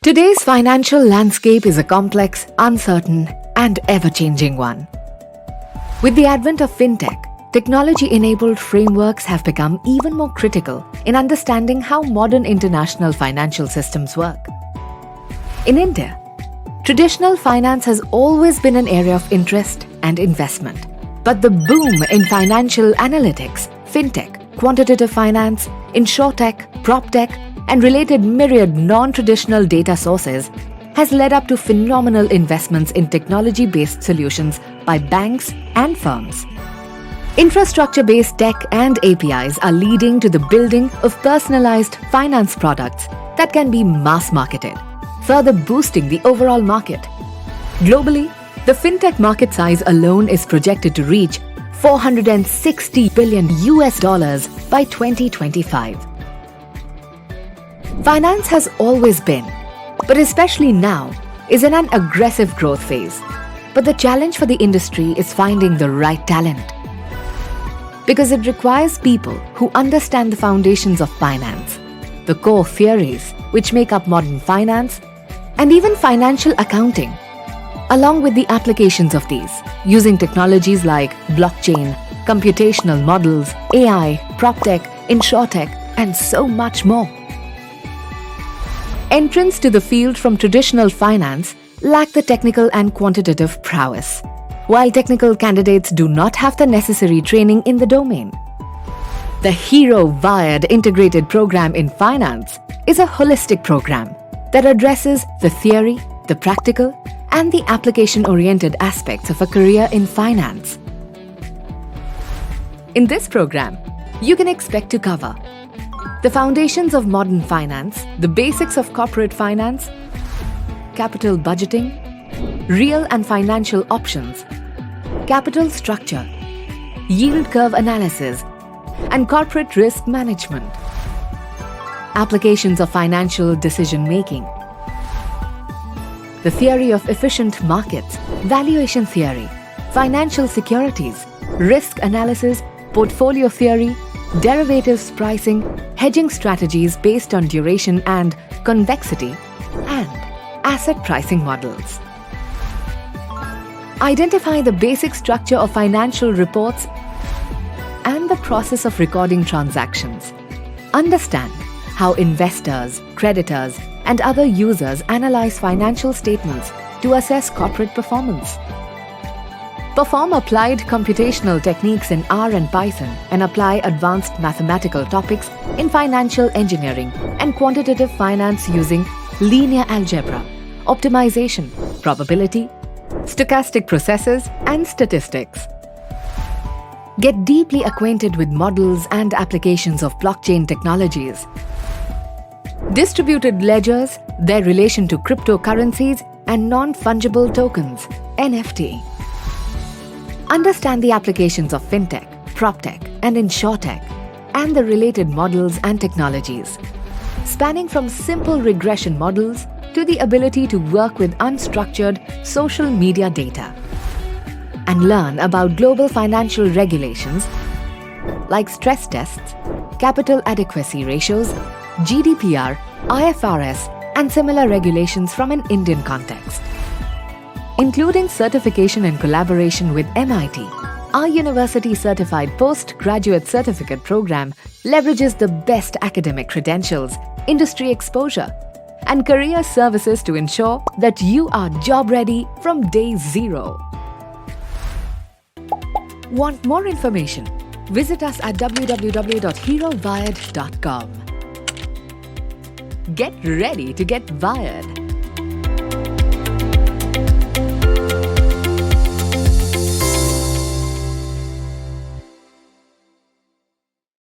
Today's financial landscape is a complex, uncertain, and ever-changing one. With the advent of fintech, technology-enabled frameworks have become even more critical in understanding how modern international financial systems work. In India, traditional finance has always been an area of interest and investment. But the boom in financial analytics, fintech, quantitative finance, insurtech, proptech, and related myriad non-traditional data sources has led up to phenomenal investments in technology-based solutions by banks and firms. Infrastructure-based tech and APIs are leading to the building of personalized finance products that can be mass-marketed, further boosting the overall market. Globally, the fintech market size alone is projected to reach $460 billion by 2025. Finance has always been, but especially now, is in an aggressive growth phase. But the challenge for the industry is finding the right talent. Because it requires people who understand the foundations of finance, the core theories which make up modern finance, and even financial accounting, along with the applications of these, using technologies like blockchain, computational models, AI, proptech, insurtech, and so much more. Entrants to the field from traditional finance lack the technical and quantitative prowess, while technical candidates do not have the necessary training in the domain. The Hero Wired Integrated Program in Finance is a holistic program that addresses the theory, the practical, and the application-oriented aspects of a career in finance. In this program, you can expect to cover the foundations of modern finance, the basics of corporate finance, capital budgeting, real and financial options, capital structure, yield curve analysis, and corporate risk management, applications of financial decision-making, the theory of efficient markets, valuation theory, financial securities, risk analysis, portfolio theory, derivatives pricing, hedging strategies based on duration and convexity, and asset pricing models. Identify the basic structure of financial reports and the process of recording transactions. Understand how investors, creditors, and other users analyze financial statements to assess corporate performance. Perform applied computational techniques in R and Python and apply advanced mathematical topics in financial engineering and quantitative finance using linear algebra, optimization, probability, stochastic processes, and statistics. Get deeply acquainted with models and applications of blockchain technologies, distributed ledgers, their relation to cryptocurrencies, and non-fungible tokens, NFT. Understand the applications of fintech, proptech, and insurtech, and the related models and technologies, spanning from simple regression models to the ability to work with unstructured social media data, and learn about global financial regulations like stress tests, capital adequacy ratios, GDPR, IFRS, and similar regulations from an Indian context. Including certification and collaboration with MIT, our university-certified postgraduate certificate program leverages the best academic credentials, industry exposure, and career services to ensure that you are job-ready from day zero. Want more information? Visit us at www.herowired.com. Get ready to get wired.